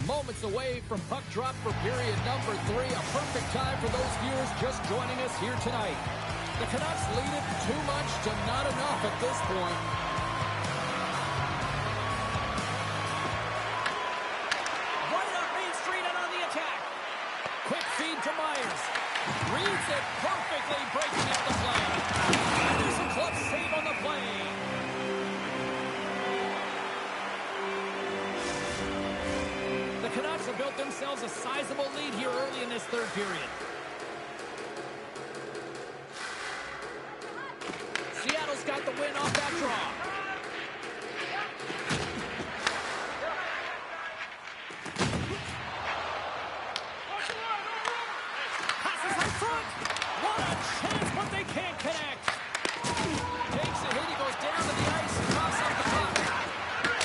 Moments away from puck drop for period number 3. A perfect time for those viewers just joining us here tonight. The Canucks lead it too much to not enough at this point. Right up Main Street and on the attack. Quick feed to Myers. Reads it perfectly, breaking out the play. There's a club save on the play. The Canucks have built themselves a sizable lead here early in this third period. Seattle's got the win off that draw. Passes in front. What a chance, but they can't connect. Takes a hit, he goes down to the ice and drops up the puck.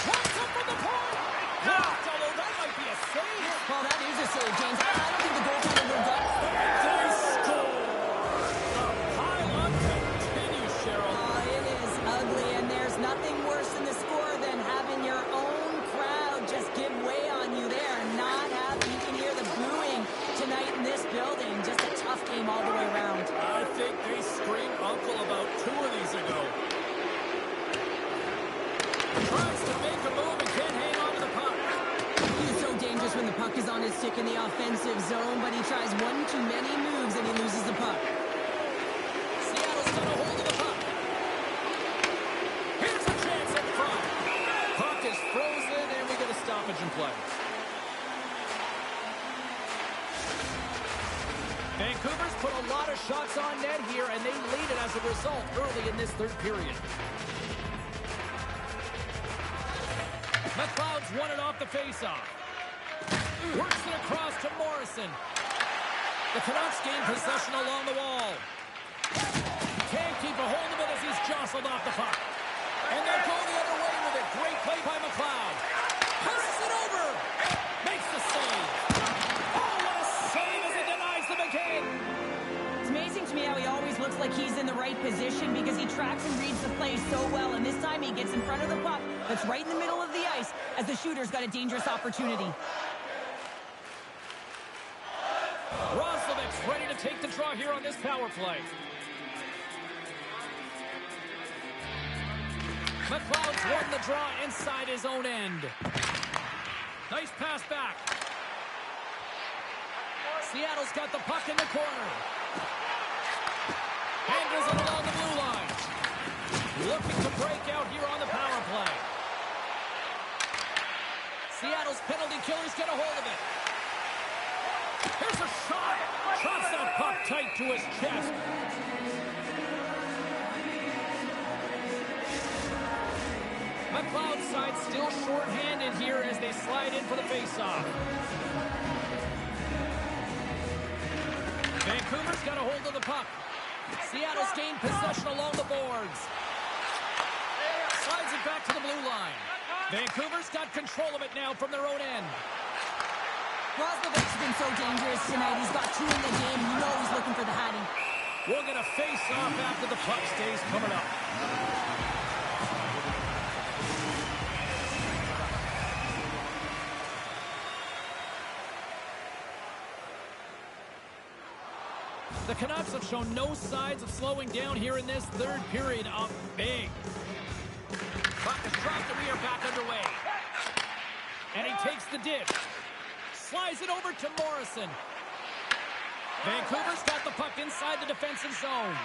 Wants up from the point. Blocked, although that might be a save. Well, that is a save, James. I don't think the goaltender would have done it. They score. The pile-on continues, Cheryl. It is ugly, and there's nothing worse in the score than having your own crowd just give way on you there and not have you can hear the booing tonight in this building. Just a tough game all the way around. I think they screamed uncle about 2 of these ago. Tries to make a move and can't hang on to the puck. He's so dangerous when the puck is on his stick in the offensive zone, but he tries one too many moves and he loses the puck. Seattle's got a hold of the puck. Here's a chance in front. Puck is frozen and we get a stoppage in play. Vancouver's put a lot of shots on net here, and they lead it as a result early in this third period. McLeod's won it off the faceoff. Works it across to Morrison. The Canucks gain possession along the wall. Can't keep a hold of it as he's jostled off the puck. And they'll go the other way with it. Great play by McLeod. Passes it over. Makes the save. Oh, what a save as he denies them again. It's amazing to me how he always looks like he's in the right position because he tracks and reads the play so well, and this time he gets in front of the puck that's right in the middle of the ice as the shooter's got a dangerous opportunity. Roslovic's ready to take the draw here on this power play. McLeod's won the draw inside his own end. Nice pass back. Seattle's got the puck in the corner. Handles it along the blue line. Looking to break out here on the power play. Seattle's penalty killers get a hold of it. Here's a shot. Drops that puck tight to his chest. McLeod's side still short-handed here as they slide in for the faceoff. Vancouver's got a hold of the puck. Seattle's gained possession along the boards. Slides it back to the blue line. Vancouver's got control of it now from their own end. Roslovic's been so dangerous tonight. He's got 2 in the game. You know he's looking for the hattie. We're going to face off after the puck stays coming up. The Canucks have shown no signs of slowing down here in this third period. Up big. Puck is dropped and we are back underway. And he takes the dish. Slides it over to Morrison. Vancouver's got the puck inside the defensive zone.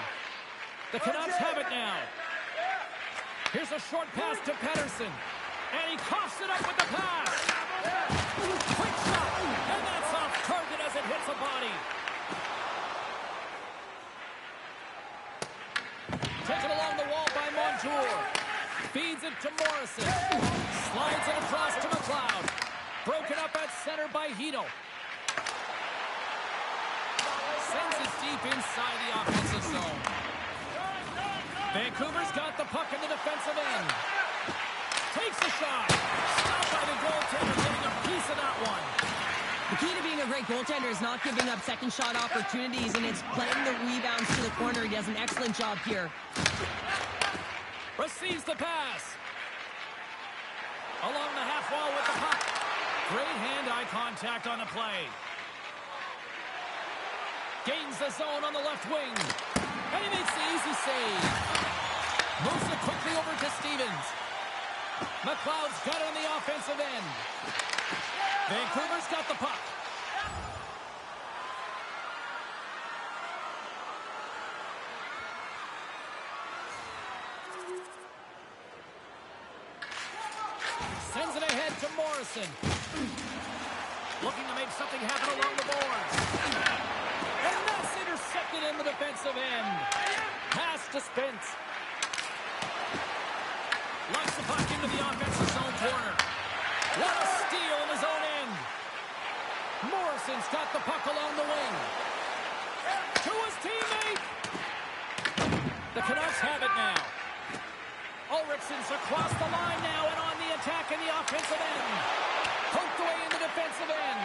The Canucks have it now. Here's a short pass to Pettersson. And he coughs it up with the pass. Quick shot. And that's off target as it hits a body. Taken along the wall. retour. Feeds it to Morrison. Slides it across to McLeod. Broken up at center by Hito. Sends it deep inside the offensive zone. Vancouver's got the puck in the defensive end. Takes a shot. Stopped by the goaltender, getting a piece of that one. The key to being a great goaltender is not giving up second shot opportunities, and it's playing the rebounds to the corner. He does an excellent job here. Receives the pass. Along the half wall with the puck. Great hand-eye contact on the play. Gains the zone on the left wing. And he makes the easy save. Moves it quickly over to Stevens. McLeod's got it on the offensive end. Vancouver's got the puck. Sends it ahead to Morrison. Looking to make something happen along the boards. And that's intercepted in the defensive end. Pass to Spence. Locks the puck into the offensive zone corner. What a steal in his own end. Morrison's got the puck along the wing. To his teammate. The Canucks have it now. Ulrichsen's across the line now and on the attack in the offensive end. Poked away in the defensive end.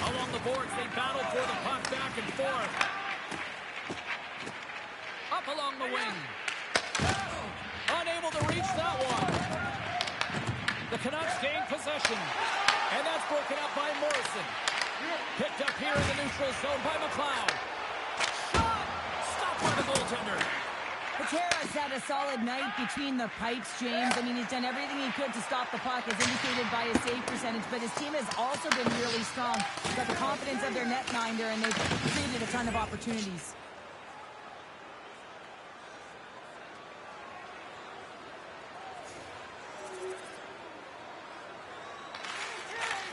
Along the boards, they battle for the puck back and forth. Up along the wing. Unable to reach that one. The Canucks gain possession. And that's broken up by Morrison. Picked up here in the neutral zone by McLeod. Shot! Stopped by the goaltender. Patera's had a solid night between the pipes, James. I mean, he's done everything he could to stop the puck, as indicated by his save percentage, but his team has also been really strong. They've got the confidence of their netminder, and they've created a ton of opportunities.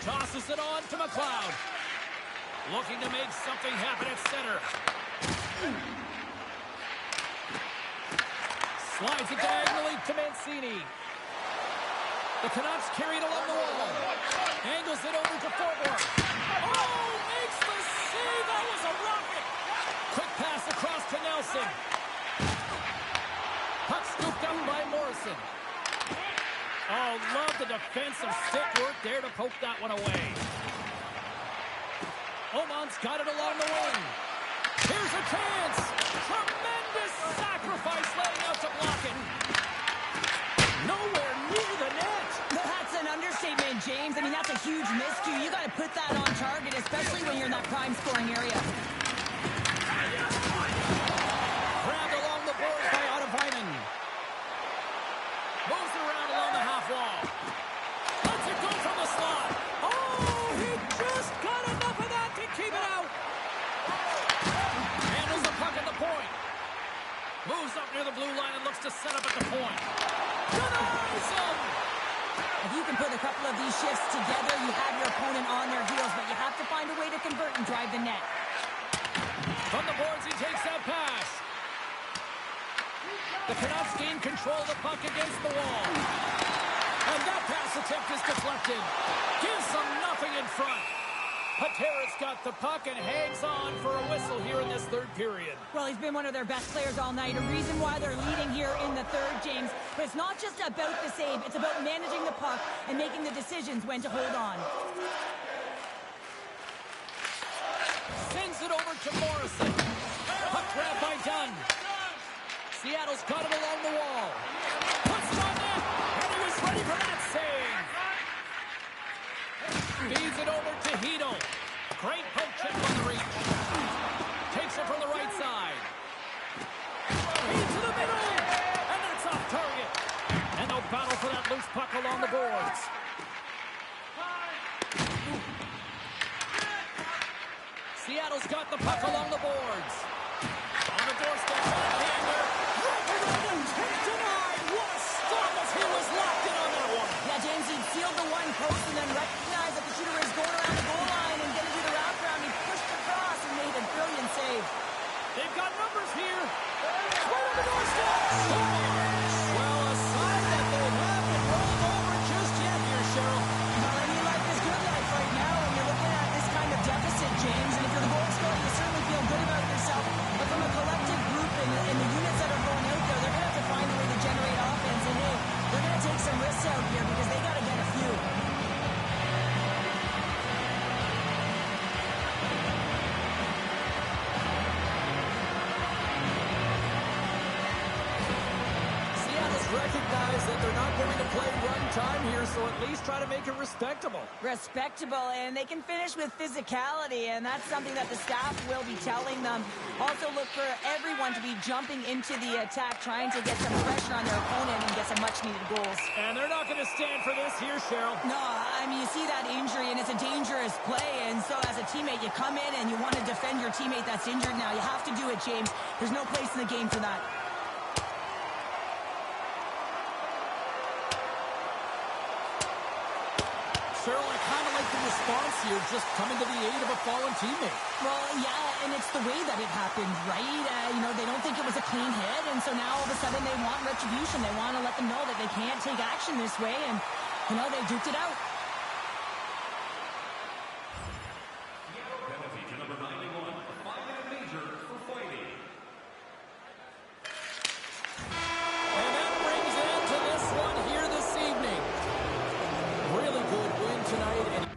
Tosses it on to McLeod. Looking to make something happen at center. Slides it diagonally to Mancini. The Canucks carried along the wall. Angles it over to Forward. Oh, makes the save. That was a rocket. Quick pass across to Nelson. Puck scooped up by Morrison. Oh, love the defensive stick work there to poke that one away. Oman's got it along the wing. Here's a chance. Tremendous sacrifice laying out to block it. Nowhere near the net. That's an understatement, James. I mean, that's a huge miscue. You got to put that on target, especially when you're in that prime scoring area. Grabbed along the boards by Ottavainen. Moves it around along the half wall. Lets it go from the slot. Oh, he just got enough of that to keep it out. Handles the puck at the point. Moves up near the blue line and looks to set up at the point. Denies him. If you can put a couple of these shifts together, you have your opponent on their heels, but you have to find a way to convert and drive the net. From the boards, he takes that pass. The Canucks gain control of the puck against the wall. And that pass attempt is deflected. Gives them nothing in front. Patera's got the puck and hangs on for a whistle here in this third period. Well, he's been one of their best players all night. A reason why they're leading here in the third, James. But it's not just about the save. It's about managing the puck and making the decisions when to hold on. Sends it over to Morrison. Puck grab by Dunn. Seattle's got it along the wall. Puts it on net. And he was ready for that save. Feeds it over to Hito. Great poke check on the reach. Takes it from the right side. Into the middle. And that's off target. And they'll battle for that loose puck along the boards. Seattle's got the puck along the boards. On the doorstep. Backhander. Right around him. Denied. What a stop as he was locked in on that one. Yeah, James, he sealed the one post and then recognized that the shooter is going around the goal line and going to do the wraparound. He pushed across and made a brilliant save. They've got numbers here. Right on the doorstep. Well, a sign that they haven't rolled over just yet here, Cheryl. Well, I mean, life is good life right now when you're looking at this kind of deficit, James. And if you're the goal scorer, you certainly feel good about yourself. But from a collective group and the units that are going out there, they're going to have to find a way to generate offense. And, hey, they're going to take some risks out here because they got to get a few. Recognize that they're not going to play run time here, so at least try to make it respectable. Respectable, and they can finish with physicality, and that's something that the staff will be telling them. Also look for everyone to be jumping into the attack, trying to get some pressure on their opponent and get some much-needed goals. And they're not going to stand for this here, Cheryl. No, I mean, you see that injury, and it's a dangerous play, and so as a teammate, you come in and you want to defend your teammate that's injured now. You have to do it, James. There's no place in the game for that. Cheryl, I kind of like the response here, just coming to the aid of a fallen teammate. Well, yeah, and it's the way that it happened, right? They don't think it was a clean hit, and so now all of a sudden they want retribution. They want to let them know that they can't take action this way, and, they duked it out. And that brings an end to this one here this evening. Really good win tonight. And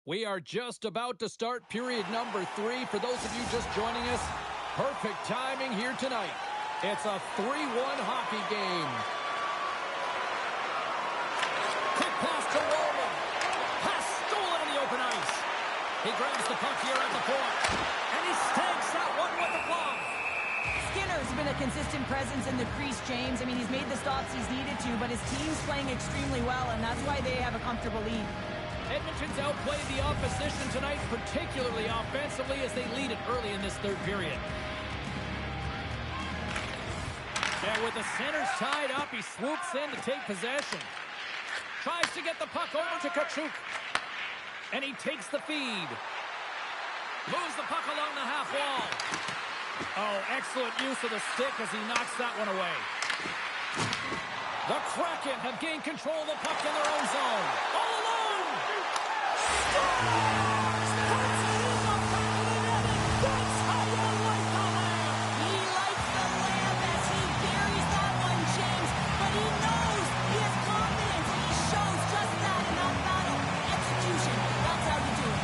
we are just about to start period number 3. For those of you just joining us, perfect timing here tonight. It's a 3-1 hockey game. Quick pass to Roman. Pass stolen in the open ice. He grabs the puck here at the point. And he stakes that one with the glove. Skinner's been a consistent presence in the crease, James. I mean, he's made the stops he's needed to, but his team's playing extremely well, and that's why they have a comfortable lead. Edmonton's outplayed the opposition tonight, particularly offensively, as they lead it early in this third period. And with the centers tied up, he swoops in to take possession. Tries to get the puck over to Kachuk. And he takes the feed. Moves the puck along the half wall. Oh, excellent use of the stick as he knocks that one away. The Kraken have gained control of the puck in their own zone. All alone! He likes the layup as he buries that one, James, but he knows he has confidence, and he shows just that in that battle. Execution, that's how you do it.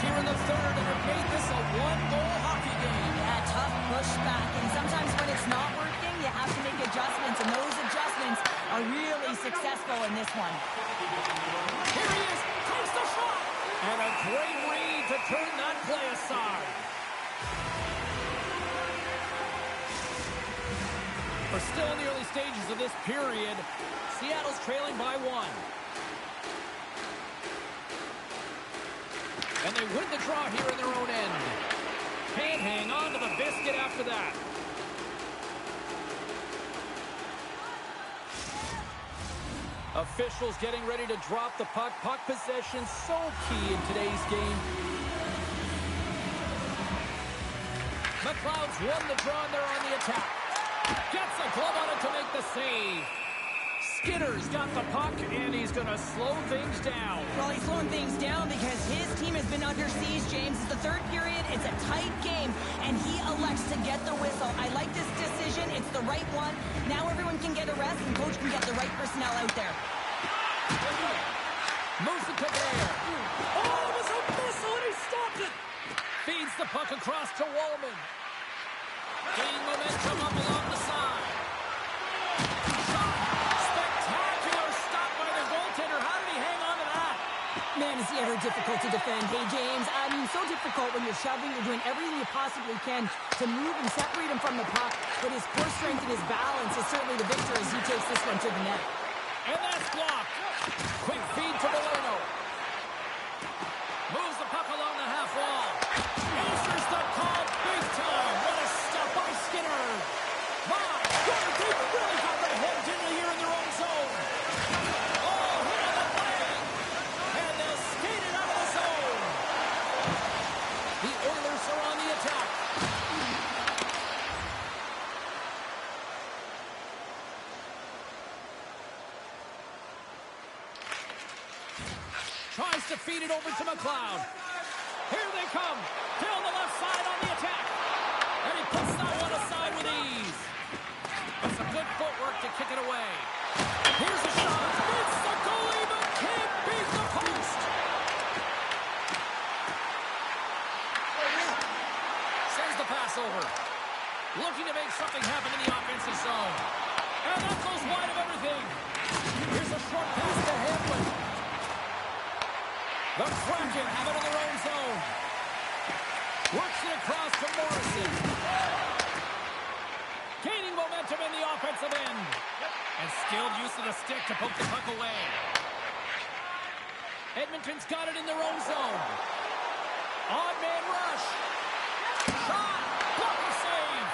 Here in the third, and have made this a one-goal hockey game. Yeah, tough pushback, and sometimes when it's not working, you have to make adjustments, and those adjustments are really successful in this one. Here he is, takes the shot, and a great read to turn that play aside. We're still in the early stages of this period. Seattle's trailing by 1. And they win the draw here in their own end. Can't hang on to the biscuit after that. Officials getting ready to drop the puck. Puck possession so key in today's game. McLeod's won the draw and they're on the attack. Gets a glove on it to make the save. Skinner's got the puck, and he's going to slow things down. Well, he's slowing things down because his team has been under siege, James. It's the third period. It's a tight game, and he elects to get the whistle. I like this decision. It's the right one. Now everyone can get a rest, and coach can get the right personnel out there. Moves it to there. Oh, it was a missile, and he stopped it. Feeds the puck across to Wallman. Gaining momentum up along the side. Man, is he ever difficult to defend. Hey, James, I mean, so difficult when you're shoving. You're doing everything you possibly can to move and separate him from the puck. But his core strength and his balance is certainly the victor as he takes this one to the net. And that's blocked. Quick feed to Moreno. Moves the puck along the half wall. Answers the call big time. What a stop by Skinner. My God, they really got their heads in here in their own zone. Tries to feed it over to McLeod. Here they come. Down the left side on the attack. And he puts that one aside with ease. It's some good footwork to kick it away. Here's a shot. It's the goalie, but can't beat the post. Sends the pass over. Looking to make something happen in the offensive zone. And that goes wide of everything. Here's a short pass to Hamlin. The Kraken have it in their own zone. Works it across to Morrison. Gaining momentum in the offensive end. And skilled use of the stick to poke the puck away. Edmonton's got it in their own zone. Odd man rush. Shot. Blocker save.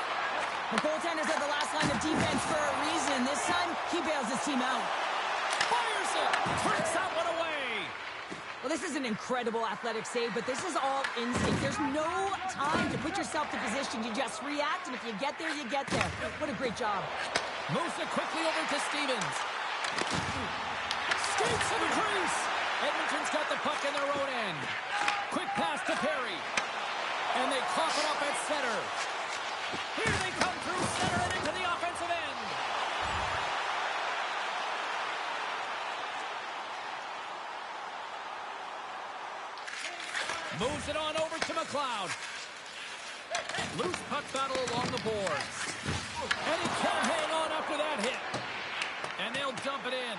The goaltenders are the last line of defense for a reason. This time, he bails his team out. Fires it. Turns that one away. Well, this is an incredible athletic save, but this is all instinct. There's no time to put yourself to position. You just react, and if you get there, you get there. What a great job. Moves it quickly over to Stevens. Skates to the crease. Edmonton's got the puck in their own end. Quick pass to Perry. And they cough it up at center. Here they come through center and into the offensive end. Moves it on over to McLeod. Loose puck battle along the boards. And he can't hang on after that hit. And they'll dump it in.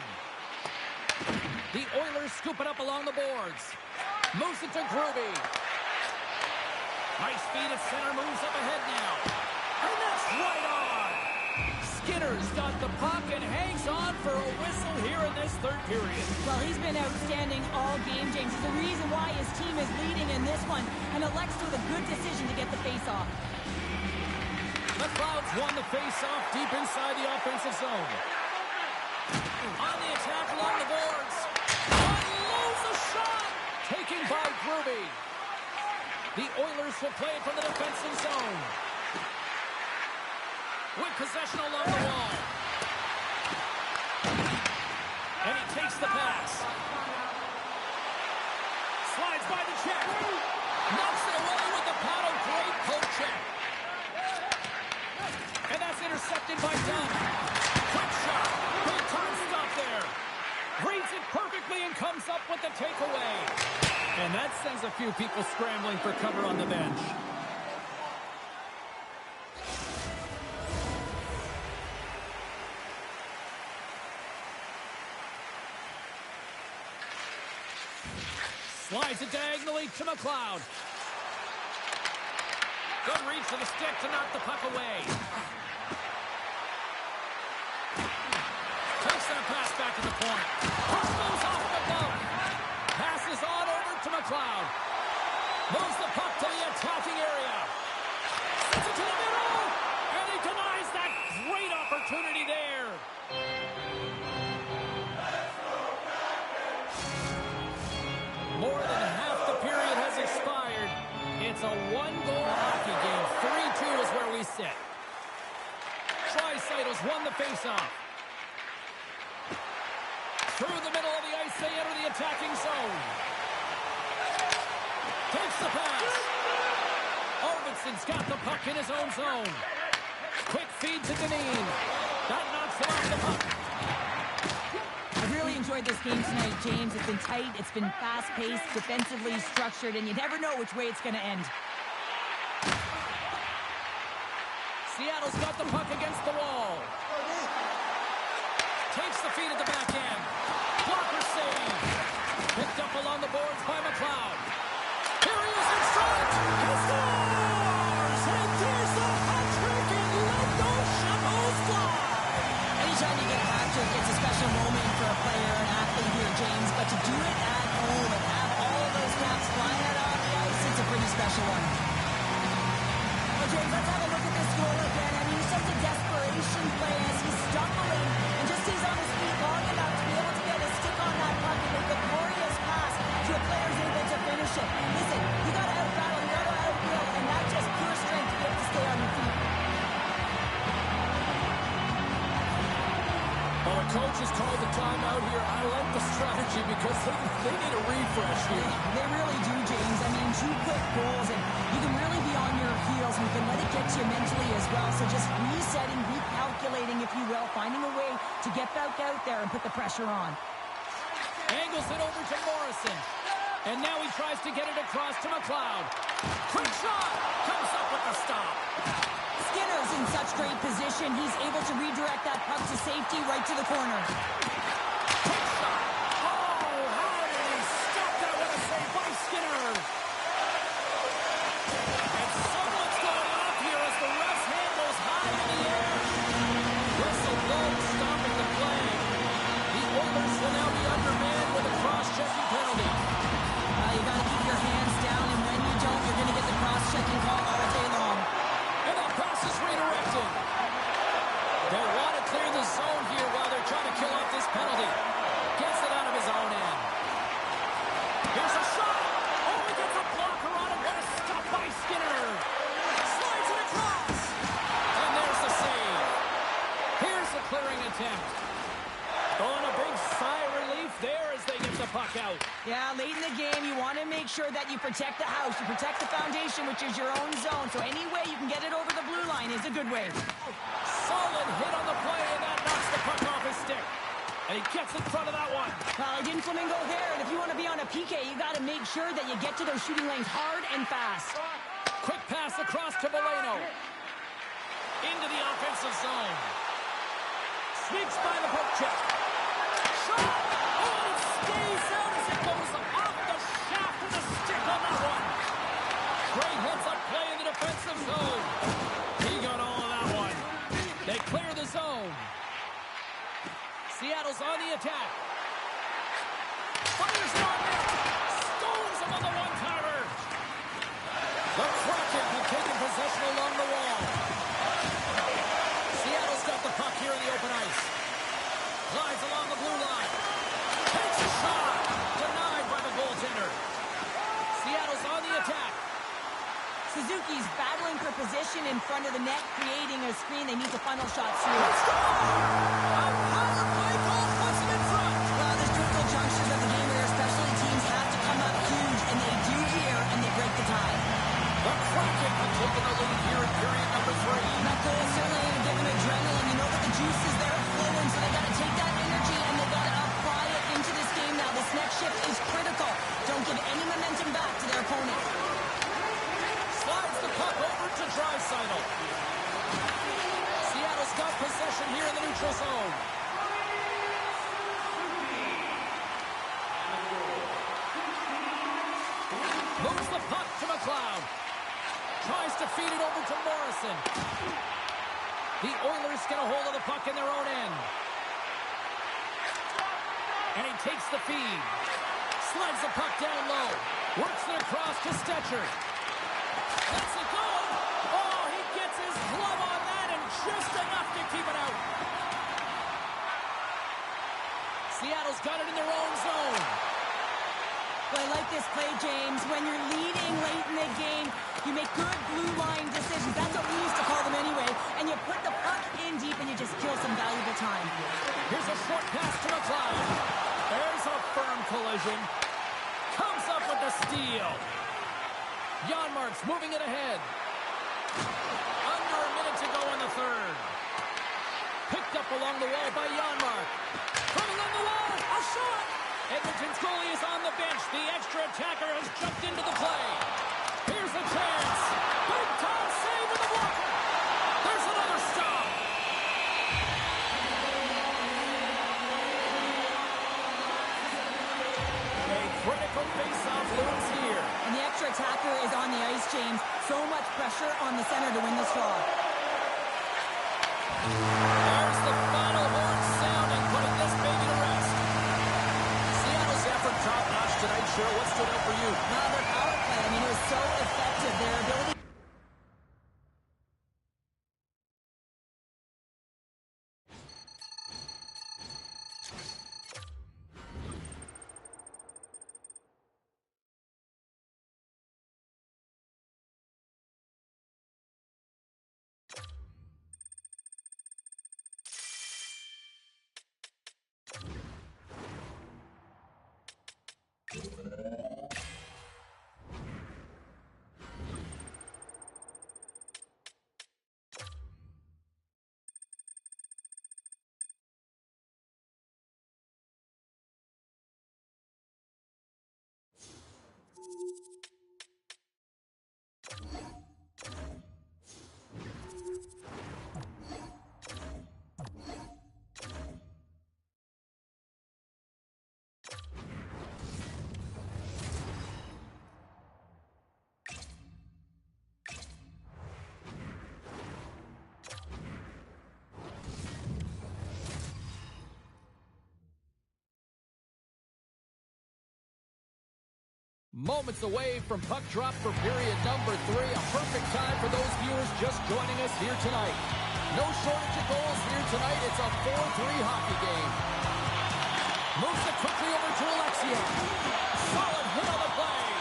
The Oilers scoop it up along the boards. Moves it to Groovy. Nice feed at center, moves up ahead now. And that's right on. Skinner's got the puck and hangs on for a whistle here in this third period. Well, he's been outstanding all game, James. It's the reason why his team is leading in this one, and elects to a good decision to get the face-off. McLeod's won the face-off deep inside the offensive zone. On the attack along the boards. Unloads a shot. Taken by Groovy. The Oilers will play it from the defensive zone. With possession along the wall. And he takes the pass. Slides by the check. Knocks it away with the paddle. Great poke check. And that's intercepted by Dunn. Quick shot. Big time stop there. Reads it perfectly and comes up with the takeaway. And that sends a few people scrambling for cover on the bench. Slides it diagonally to McLeod. Good reach for the stick to knock the puck away. Takes that pass back to the point. Puck moves off the glove. Passes on over to McLeod. Moves the puck to the attacking area. Sends it to the middle. And he denies that great opportunity there. More than half the period has expired. It's a one-goal hockey game. 3-2 is it. Tricycles won the faceoff. Through the middle of the ice, they enter the attacking zone. Takes the pass. Arvidsson's got the puck in his own zone. Quick feed to Dineen. That knocks him off the puck. I really enjoyed this game tonight, James. It's been tight, it's been fast-paced, defensively structured, and you never know which way it's going to end. Seattle's got the puck against the wall. Takes the feed at the back end. Blocker save. Picked up along the boards by McLeod. Here he is in front. He scores! And there's the hat trick, and let those shovels fly. Anytime you get a hat trick, it's a special moment for a player, an athlete here, James. But to do it at home and have all of those caps flying out on the ice, it's a pretty special one. Well, James, let's have a look at this goal again. I mean, he's just a desperation play as he's stumbling and just stays on his feet long enough to be able to get a stick on that puck and make a glorious pass to a player who's able to finish it. Listen, you got to out-battle, you got to out-feel, and that's just pure strength to be able to stay on your feet. Well, the coach has called the timeout here. I like the strategy because they need a refresh here. They really do, James. I mean, 2 quick goals, and you can really be on your heels, and you can let it get to you mentally as well. So just resetting, recalculating, if you will, finding a way to get back out there and put the pressure on. Angles it over to Morrison. And now he tries to get it across to McLeod. Quick shot! Comes up with the stop. Skinner's in such great position. He's able to redirect that puck to safety right to the corner. Quick shot! Oh, how did he stop that? What a save by Skinner! And someone's going off here as the ref's hand goes high in the air. Whistle blows, stopping the play. The Oilers will now be undermanned with a cross-checking penalty. You got to keep your hands down, and when you don't, you're going to get the cross-checking call all day long. And that pass is redirected. They want to clear the zone here while they're trying to kill off this penalty. Gets it out of his own end. Here's a shot. Oh, he gets a blocker on it. What a stop by Skinner. Slides it across. And there's the save. Here's the clearing attempt. On a big sigh of relief there as they get the puck out. Yeah, late in the game, you want to make sure that you protect the house, you protect the foundation, which is your own zone. So any way you can get it over the blue line is a good way. Solid hit on the play, and that knocks the puck off his stick. And he gets in front of that one. Well, he didn't flamingo there, and if you want to be on a PK, you got to make sure that you get to those shooting lanes hard and fast. Quick pass across to Valeno. Into the offensive zone. Sneaks by the poke check. Shot! Oh, and it stays out as it goes off the shaft of the stick on that one. Great heads-up play in the defensive zone. He got all of that one. They clear the zone. Seattle's on the attack. Fires it on net. Stones him on the one-timer. The Kraken have taken possession along the wall. Seattle's got the puck here in the open ice. Glides along the blue line. Takes a shot. Denied by the goaltender. Seattle's on the attack. Suzuki's battling for position in front of the net, creating a screen they need to funnel shots through. A power play goal puts them in front. Well, there's critical junctures of the game where especially teams have to come up huge, and they do here, and they break the tie. The Kraken have taken the lead here in period number 3. That goal is certainly going to give them adrenaline. You know that the juice is there flowing, so they got to take that energy and they got to apply it into this game now. This next shift is critical. Don't give any momentum back to their opponent. Slides the puck over to Draisaitl. Seattle's got possession here in the neutral zone. Moves the puck to McLeod. Tries to feed it over to Morrison. The Oilers get a hold of the puck in their own end. And he takes the feed. Slides the puck down low. Works it across to Stetcher. Lets it go. Oh, he gets his glove on that and just enough to keep it out. Seattle's got it in their own zone. Well, I like this play, James. When you're leading late in the game, you make good blue line decisions. That's what we used to call them anyway. side. There's a firm collision. Comes up with the steal. Janmark's moving it ahead. Under a minute to go in the third. Picked up along the wall by Janmark. From along the wall, a shot. Edmonton's goalie is on the bench. The extra attacker has jumped into the play. Here's a chance. Big time save with the blocker. There's another stop. A critical face-off looms here. And the extra attacker is on the ice, James. So much pressure on the center to win this draw. There's the final horn sounding, putting this baby to rest. Seattle's effort top-notch tonight, Cheryl. What stood out for you? Their power play, I mean, it was so effective. Their ability... Moments away from puck drop for period number 3. A perfect time for those viewers just joining us here tonight. No shortage of goals here tonight. It's a 4-3 hockey game. Moves it quickly over to Alexia. Solid hit on the play.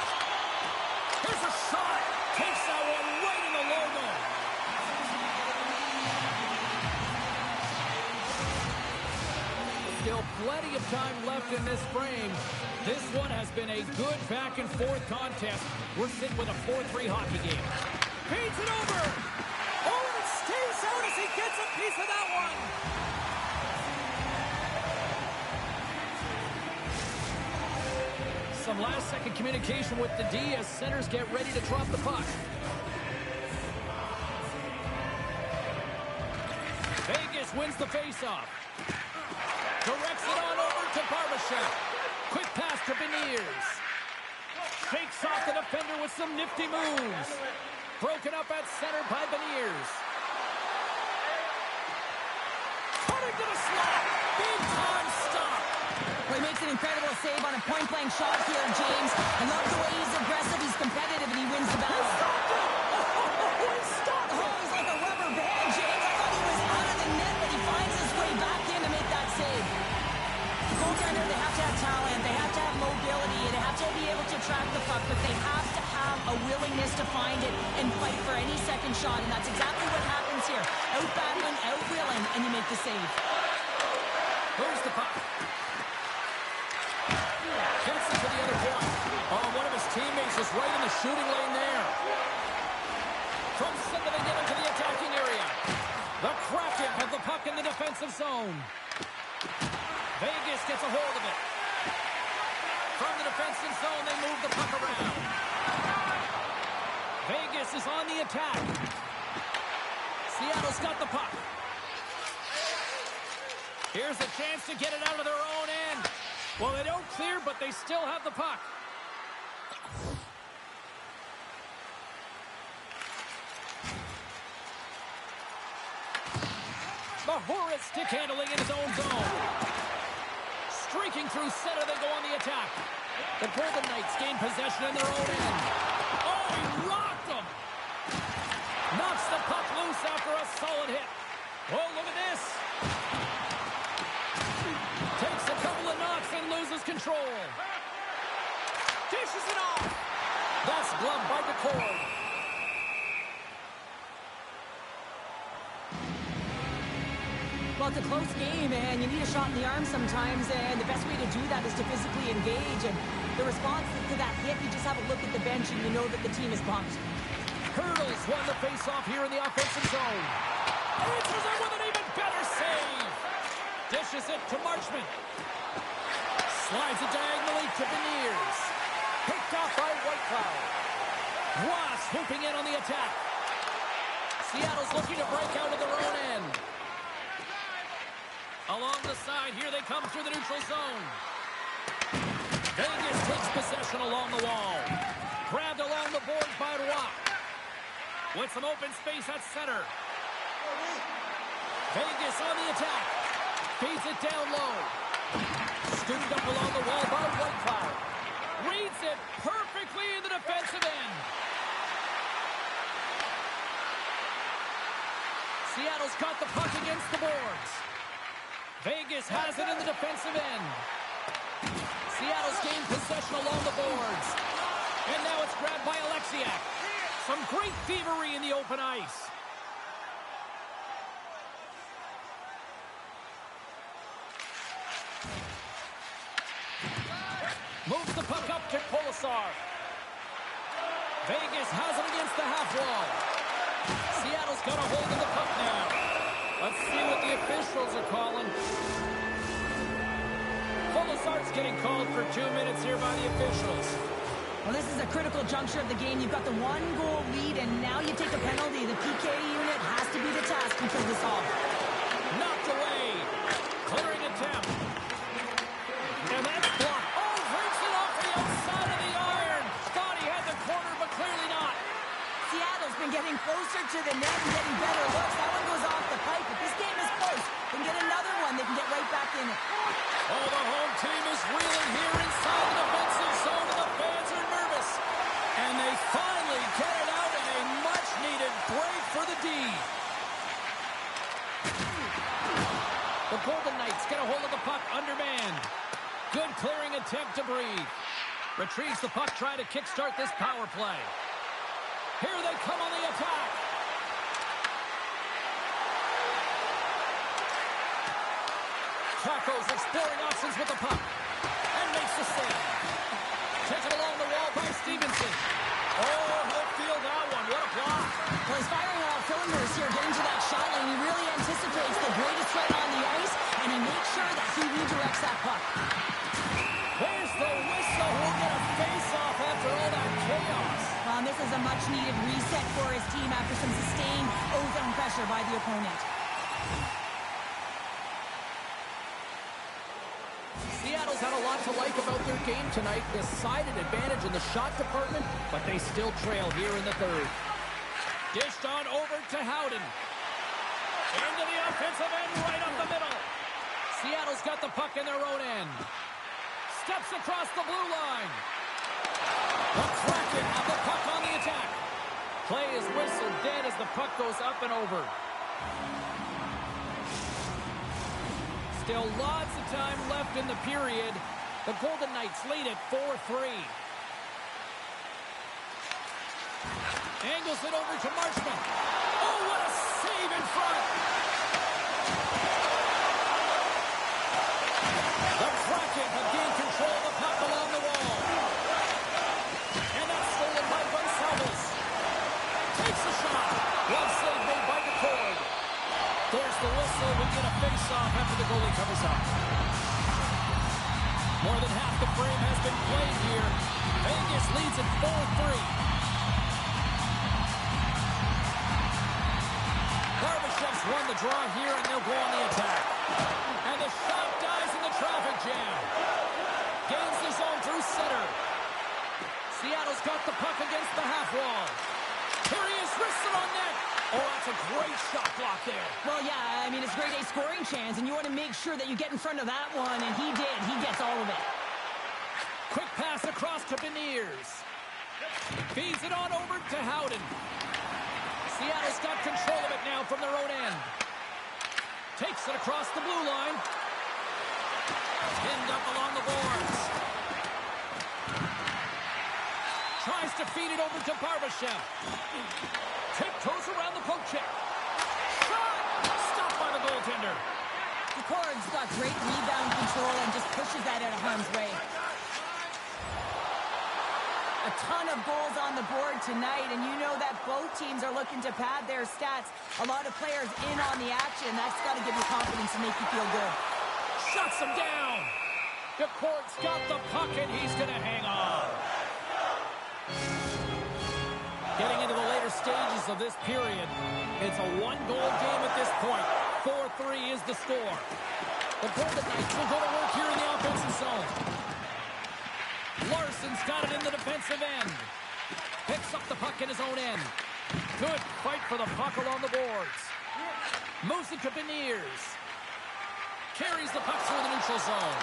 Here's a shot. Takes that one right in the logo. Still plenty of time left in this frame. This one has been a good back-and-forth contest. We're sitting with a 4-3 hockey game. Feeds it over. Oh, and it stays out as he gets a piece of that one. Some last-second communication with the D as centers get ready to drop the puck. Vegas wins the faceoff. Directs it on over to Barbashev. Quick pass to Beniers. Shakes off the defender with some nifty moves. Broken up at center by Beniers. Cutting to the slot. Big time stop. Well, he makes an incredible save on a point-blank shot here, James. I love the way he's aggressive, he's competitive, and he wins the battle. He's like a rubber band, James. I thought he was out of the net, but he finds his way back in to make that save. Goaltender, they have to have talent, they have to have mobility, they have to be able to track the puck, but they have to have a willingness to find it and fight for any second shot, and that's exactly what happens here. Out-battling, out-willing, and you make the save. Here's the puck. Gets it to the other point. Oh, one of his teammates is right in the shooting lane there. From center they get into the attacking area. The Kraken have the puck in the defensive zone. Vegas gets a hold of it. From the defensive zone, they move the puck around. Vegas is on the attack. Seattle's got the puck. Here's a chance to get it out of their own end. Well, they don't clear, but they still have the puck. Mahura stick handling in his own zone. Streaking through center, they go on the attack. The Golden Knights gain possession in their own end. Oh, he rocked them. Knocks the puck loose after a solid hit. Oh, look at this. Takes a couple of knocks and loses control. Dishes it off. That's gloved by DeCord. Well, Well, it's a close game, and you need a shot in the arm sometimes, and the best way to do that is to physically engage. And the response to that hit, you just have a look at the bench, and you know that the team is pumped. Hurdles won the face-off here in the offensive zone. Answers it with an even better save. Dishes it to Marchment. Slides it diagonally to Beniers. Picked off by Whitecloud. Ross swooping in on the attack. Seattle's looking to break out of their own end. Along the side, here they come through the neutral zone. Vegas takes possession along the wall. Grabbed along the boards by Roy. With some open space at center. Vegas on the attack. Feeds it down low. Scooped up along the wall by Whitecloud. Reads it perfectly in the defensive end. Seattle's got the puck against the boards. Vegas has it in the defensive end. Seattle's gained possession along the boards. And now it's grabbed by Alexiak. Some great thievery in the open ice. Moves the puck up to Polisar. Vegas has it against the half wall. Seattle's got a hold of the puck now. Let's see what the officials are calling. Polisar's getting called for 2 minutes here by the officials. Well, this is a critical juncture of the game. You've got the one-goal lead, and now you take a penalty. The PK unit has to be the task to kill this off. Knocked away. Clearing attempt. And that's blocked. Oh, hurts it off the outside of the iron. Thought he had the corner, but clearly not. Seattle's been getting closer to the net and getting better looks. That one goes off the pipe. If this game is close, they can get another one. They can get right back in it. Oh, the home team is reeling here inside the defensive zone, and the fans are nervous. And they finally get it out in a much-needed break for the D. The Golden Knights get a hold of the puck undermanned. Good clearing attempt to breathe. Retrieves the puck, trying to kickstart this power play. Here they come on the attack. Chaco's exploring options with the puck. And makes the save. Taken along the wall by Stevenson. Oh, he'll feel that one. What a block. Well, he's firing on all cylinders here, getting to that shot lane. He really anticipates the greatest threat on the ice, and he makes sure that he redirects that puck. There's the whistle. We'll get a face-off after all that chaos. This is a much-needed reset for his team after some sustained ozone pressure by the opponent. Seattle's had a lot to like about their game tonight. Decided advantage in the shot department, but they still trail here in the third. Dished on over to Howden. Into the offensive end, right up the middle. Seattle's got the puck in their own end. Steps across the blue line. The Kraken have the puck on the attack. Play is whistled dead as the puck goes up and over. Still lots of time left in the period. The Golden Knights lead at 4-3. Angles it over to Marchment. Oh, what a save in front. The Kraken have gained control of the puck along the wall. And that's stolen by Gonçalves. Takes a shot. One save made by McCord. There's the whistle. We get a face-off after the goalie covers up. More than half the frame has been played here. Vegas leads at 4-3. Barbashev's won the draw here, and they'll go on the attack. And the shot dies in the traffic jam. Gains the zone through center. Seattle's got the puck against the half wall. Here he is, wristed on net. Oh, that's a great shot block there. Well, yeah, I mean, it's grade A scoring chance, and you want to make sure that you get in front of that one, and he did. He gets all of it. Quick pass across to Beniers. Feeds it on over to Howden. Seattle's got control of it now from their own end. Takes it across the blue line. Pinned up along the boards. Tries to feed it over to Barbashev. Tiptoes around the poke check. Shot! Stopped by the goaltender. Ricard's got great rebound control and just pushes that out of harm's way. A ton of goals on the board tonight, and you know that both teams are looking to pad their stats. A lot of players in on the action. That's got to give you confidence and make you feel good. Shuts him down. DeCourt's got the puck, and he's going to hang on. Getting into the later stages of this period, it's a one-goal game at this point. 4-3 is the score. The Golden Knights will go to work here in the offensive zone. Larson's got it in the defensive end. Picks up the puck in his own end. Good fight for the puck along the boards. Moves it to Beniers. Carries the puck through the neutral zone.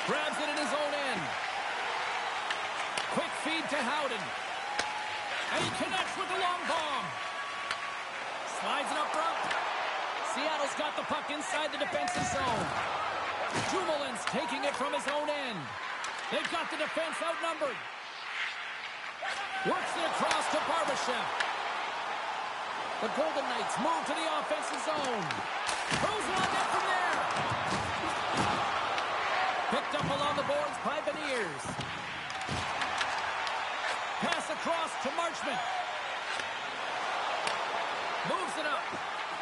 Grabs it in his own end. Quick feed to Howden. And he connects with the long bomb. Slides it up front. Seattle's got the puck inside the defensive zone. Dumoulin's taking it from his own end. They've got the defense outnumbered. Works it across to Barbashev. The Golden Knights move to the offensive zone. Throws it on net from there. Picked up along the boards by Beniers. Pass across to Marchment. Moves it up.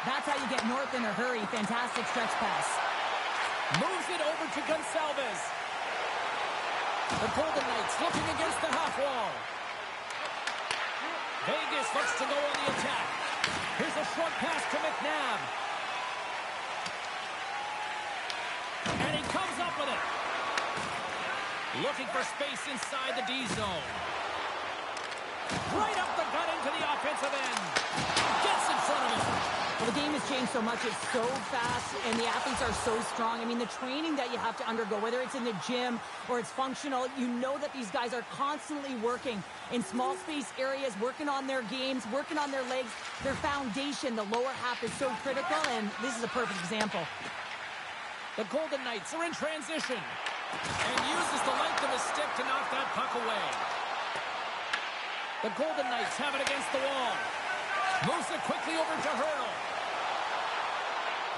That's how you get north in a hurry. Fantastic stretch pass. Moves it over to Gonsalves. The Golden Knights looking against the half wall. Vegas looks to go on the attack. Here's a short pass to McNabb. And he comes up with it. Looking for space inside the D zone. Right up the gut into the offensive end. Gets in front of him. Well, the game has changed so much. It's so fast, and the athletes are so strong. I mean, the training that you have to undergo, whether it's in the gym or it's functional, you know that these guys are constantly working in small space areas, working on their games, working on their legs. Their foundation, the lower half, is so critical, and this is a perfect example. The Golden Knights are in transition and uses the length of his stick to knock that puck away. The Golden Knights have it against the wall. Moves it quickly over to Hurdle.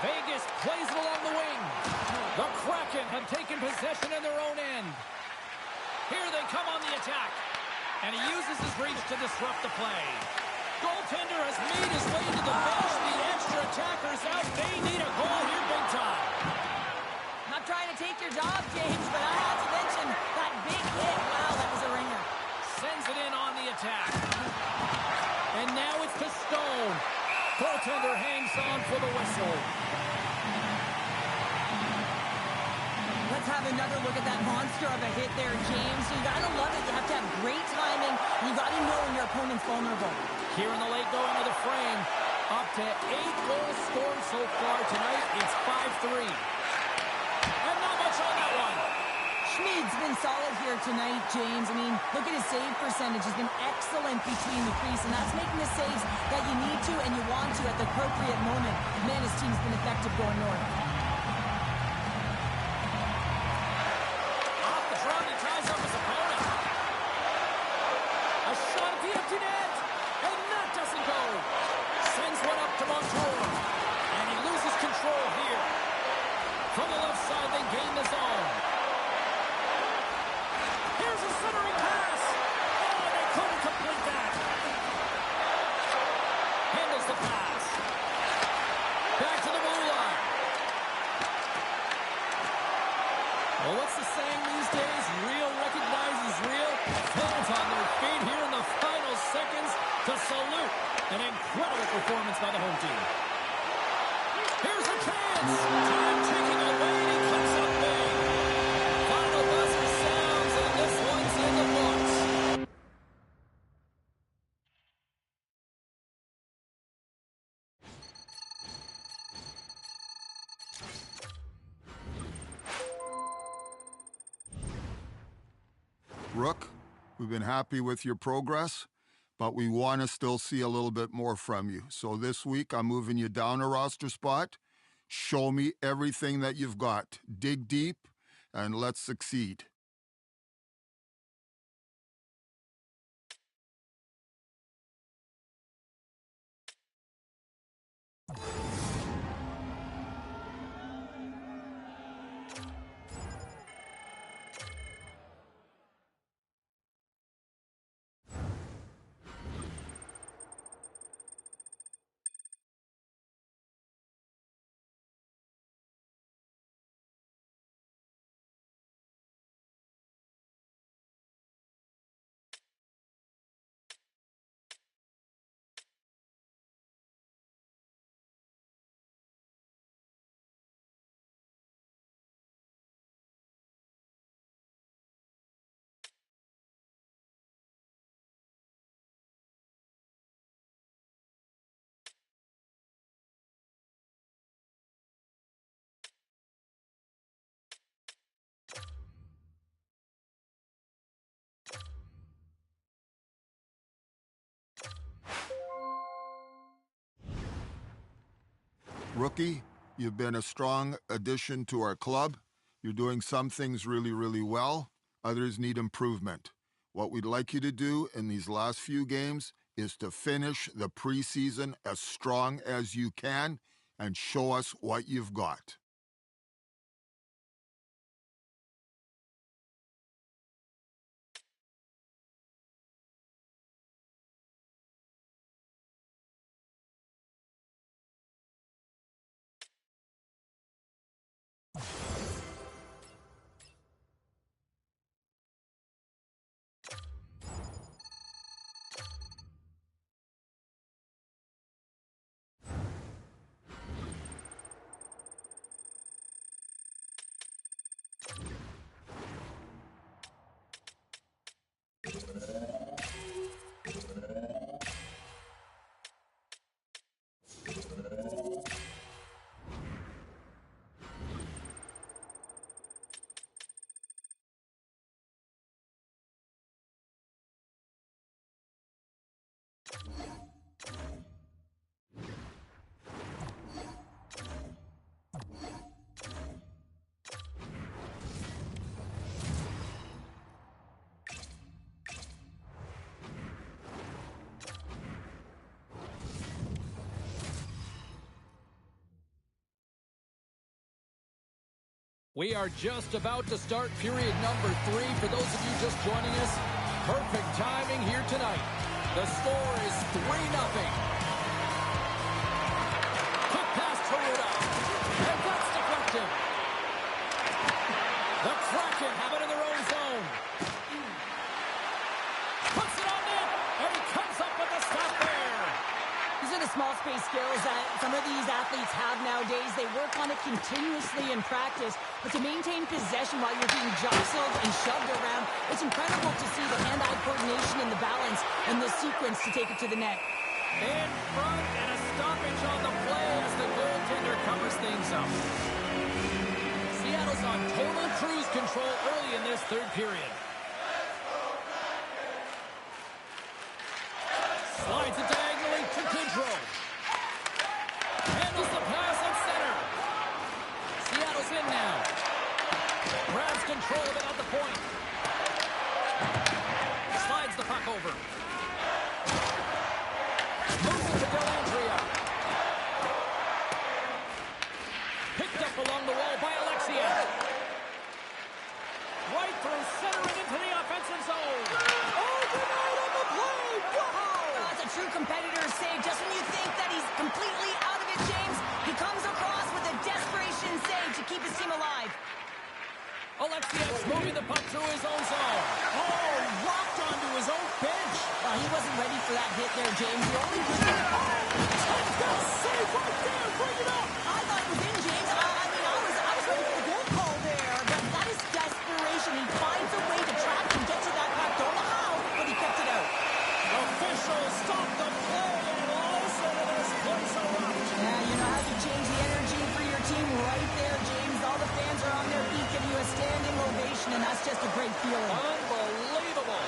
Vegas plays it along the wing. The Kraken have taken possession in their own end. Here they come on the attack. And he uses his reach to disrupt the play. Goaltender has made his way to the bench. The extra attackers out. They need a goal here big time. Not trying to take your job, James, but I have to mention that big hit. Wow, that was a ringer. Sends it in on the attack. And now it's to Stone. Goaltender hangs on for the whistle. Let's have another look at that monster of a hit there, James. You got to love it. You have to have great timing. You got to know when your opponent's vulnerable. Here in the late going of the frame, up to 8 goals scored so far tonight. It's 5-3. And not much on that one. Schmid's been solid here tonight, James. I mean, look at his save percentage. He's been excellent between the crease, and that's making the saves that you need to and you want to at the appropriate moment. Man, his team's been effective going north. Off the front, he ties up his opponent. A shot at the empty net, and that doesn't go. Sends one up to Montour, and he loses control here. From the left side, they gain the zone. Here's a centering pass. Oh, they couldn't complete that. Handles the pass. Back to the blue line. Well, what's the saying these days? Real recognizes real. Fans on their feet here in the final seconds to salute an incredible performance by the home team. Here's a chance. Time taking away, and he comes up big. Final buzzer sounds, and this one's in the books. Rook, we've been happy with your progress, but we want to still see a little bit more from you. So this week, I'm moving you down a roster spot. Show me everything that you've got. Dig deep, and let's succeed. Rookie, you've been a strong addition to our club. You're doing some things really, really well. Others need improvement. What we'd like you to do in these last few games is to finish the preseason as strong as you can and show us what you've got. We are just about to start period number 3. For those of you just joining us, perfect timing here tonight. The score is 3-0. Quick pass to Ruda. And that's deflected. The Kraken have it in their own zone. Puts it on net. And he comes up with the stop there. These are the small space skills that some of these athletes have nowadays. They work on it continuously in practice. But to maintain possession while you're being jostled and shoved around, it's incredible to see the hand-eye coordination and the balance in this sequence to take it to the net. In front and a stoppage on the play as the goaltender covers things up. Seattle's on total cruise control early in this third period. Slides it diagonally to Goodrow. Handles the pass at center. Seattle's in now. Grabs control of it at the point. Slides the puck over. Moves it to Dellandrea. Picked up along the wall by Alexia. Right through center and into the offensive zone. Overnight on the play. Wow! That's a true competitor's save. Just when you think that he's completely out of it, James, he comes across with a desperation save to keep his team alive. Alexiev's moving the puck through his own zone. Oh, rocked onto his own bench. He wasn't ready for that hit there, James. The only good thing... Touchdown save right there. Bring it up. I thought it was in, James. I was ready for the goal call there. But that is desperation. He finds a way to track and get to that puck. Don't know how, but he kept it out. Officials stop the play and listen to this place erupt. Yeah, you know how you change the energy for your team right there, James. All the fans are on their feet giving you a standing ovation, and that's just a great feeling. Unbelievable.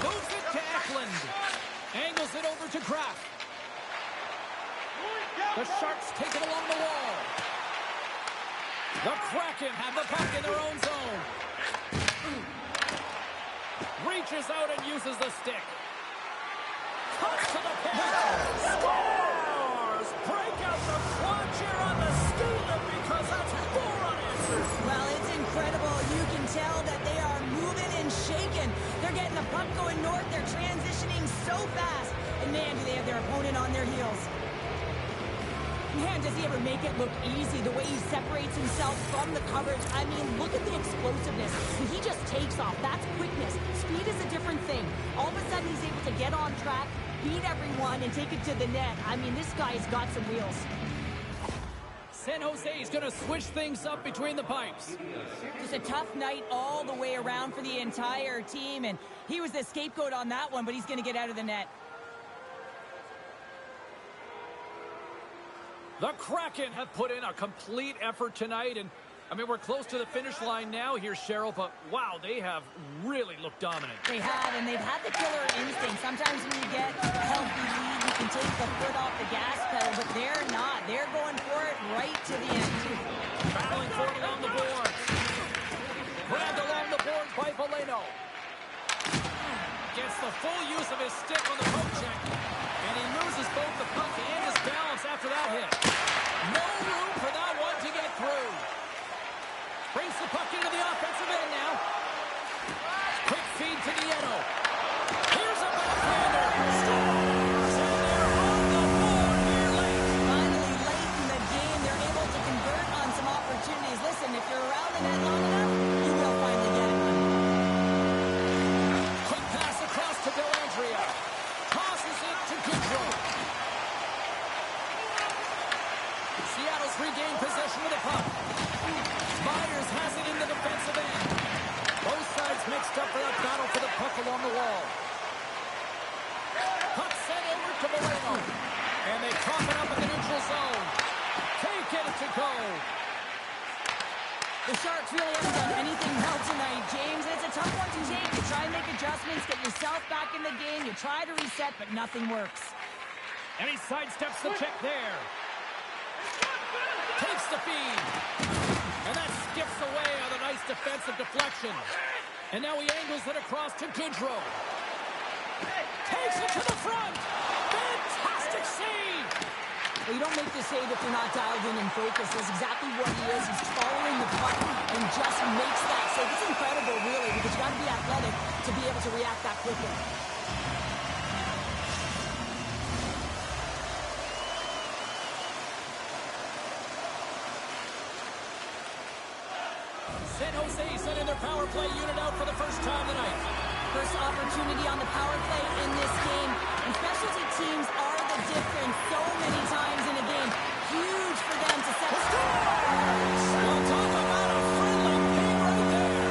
Moves it to Eklund. Angles it over to Kraft. The Sharks take it along the wall. The Kraken have the puck in their own zone. Reaches out and uses the stick. Cuts to the pin. Scores! Break out the clutch here on the steal because that's 4 unanswered. Well, it's incredible. You can tell that they are moving and shaking. They're getting the puck going north. They're transitioning so fast. And man, do they have their opponent on their heels. Man, does he ever make it look easy, the way he separates himself from the coverage. I mean, look at the explosiveness. When he just takes off, that's quickness. Speed is a different thing. All of a sudden, he's able to get on track, beat everyone, and take it to the net. I mean, this guy's got some wheels. San Jose is going to switch things up between the pipes. It's a tough night all the way around for the entire team, and he was the scapegoat on that one, but he's going to get out of the net. The Kraken have put in a complete effort tonight, and I mean, we're close to the finish line now here, Cheryl, but wow, they have really looked dominant. They have, and they've had the killer instinct. Sometimes when you get a healthy lead, you can take the foot off the gas pedal, but they're not. They're going for it right to the end. Battling for it along the boards. Grabbed along the boards by Valeno. Gets the full use of his stick on the poke check, and he loses both the puck and his balance after that hit. No room for that one to get through. Brings the puck into the offensive end now. Quick feed to Nieto. Here's a backhander. Scores! And they're on the board here late. Finally, late in the game, they're able to convert on some opportunities. Listen, if you're around the net long enough, you will finally get one. Quick pass across to Dellandrea. Tosses it to Goodrow. Seattle's regained possession with the puck. Myers has it in the defensive end. Both sides mixed up for that battle for the puck along the wall. Puck sent over to Valeno. And they cough it up in the neutral zone. Can't get it to go. The Sharks really haven't done anything well tonight, James. It's a tough one to take. You try and make adjustments, get yourself back in the game. You try to reset, but nothing works. And he sidesteps the check there. Takes the feed. And that skips away on a nice defensive deflection. And now he angles it across to Goodrow. Takes it to the front. Fantastic save. Well, you don't make the save if you're not dialed in and focused. That's exactly what he is. He's following the puck and just makes that save. It's incredible, really, because you got to be athletic to be able to react that quickly. San Jose sending their power play unit out for the first time tonight. First opportunity on the power play in this game. And specialty teams are the difference so many times in a game. Huge for them to set up. Well, talk about a friendly game right there.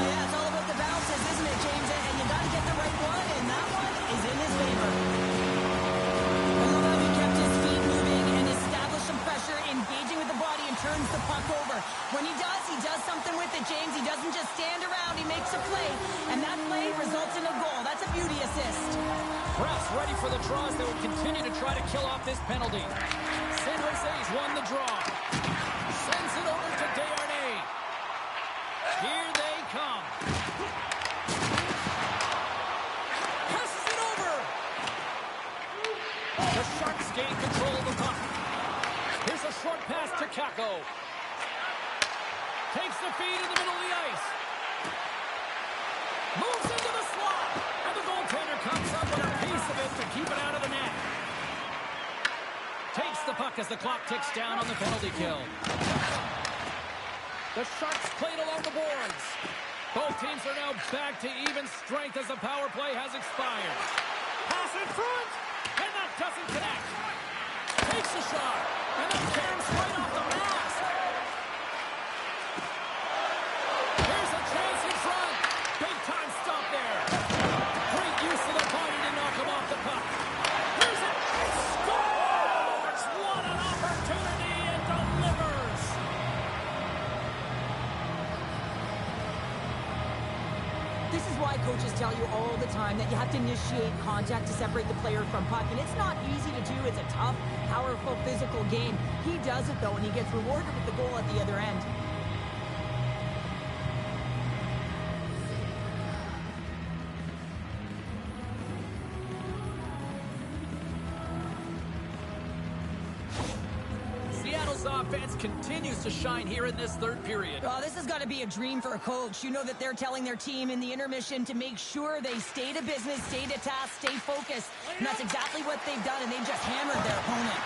Yeah, it's all about the bounces, isn't it, James? And you got to get the right one, and that one is in his favor. I love how he kept his feet moving and established some pressure, engaging with the body and turns the puck over. When he does something with it, James. He doesn't just stand around, he makes a play, and that play results in a goal. That's a beauty assist. Refs ready for the draws. They will continue to try to kill off this penalty. San Jose's won the draw. Sends it over to Desharnais. Here they come. Passes it over. The Sharks gain control of the puck. Here's a short pass to Kakko. Takes the feed in the middle of the ice. Moves into the slot. And the goaltender comes up with a piece of it to keep it out of the net. Takes the puck as the clock ticks down on the penalty kill. The Sharks played along the boards. Both teams are now back to even strength as the power play has expired. Pass in front. And that doesn't connect. Takes a shot. And that jams right off the mask. Here's a chance in front. Big time stop there. Great use of the body to knock him off the puck. Here's it. He scores! What an opportunity and delivers. This is why coaches tell you all the time that you have to initiate contact to separate the player from puck, and it's not easy to do. It's a tough, powerful, physical game. He does it, though, and he gets rewarded with the goal at the other end. Seattle's offense continues to shine here in this third period. Oh, this has got to be a dream for a coach. You know that they're telling their team in the intermission to make sure they stay to business, stay to task, stay focused. And that's exactly what they've done, and they've just hammered their opponent.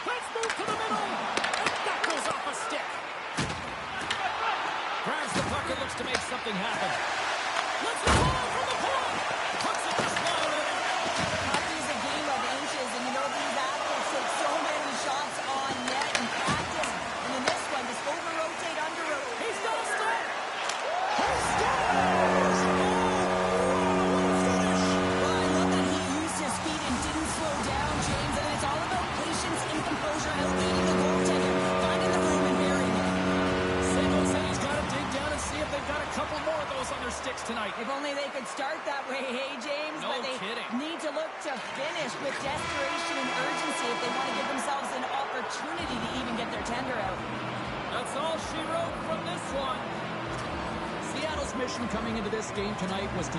Let's move to the middle. And that goes off a stick. Grabs the puck and looks to make something happen. Let's go from the point. Puts it just wide of the net. Hockey is a game of inches, and you know these athletes take so many shots on net in practice. And in this one, just over-rotate, under-rotate. He's got a stop. He scores! Oh, what a finish. Well, I love that he used his feet and didn't slow down, James. And it's all about patience and composure, outleading the goaltender, finding the room and burying it. San Certainly they could start that way, hey, James? No but they kidding. need to look to finish with desperation and urgency if they want to give themselves an opportunity to even get their tender out. That's all she wrote from this one. Seattle's mission coming into this game tonight was to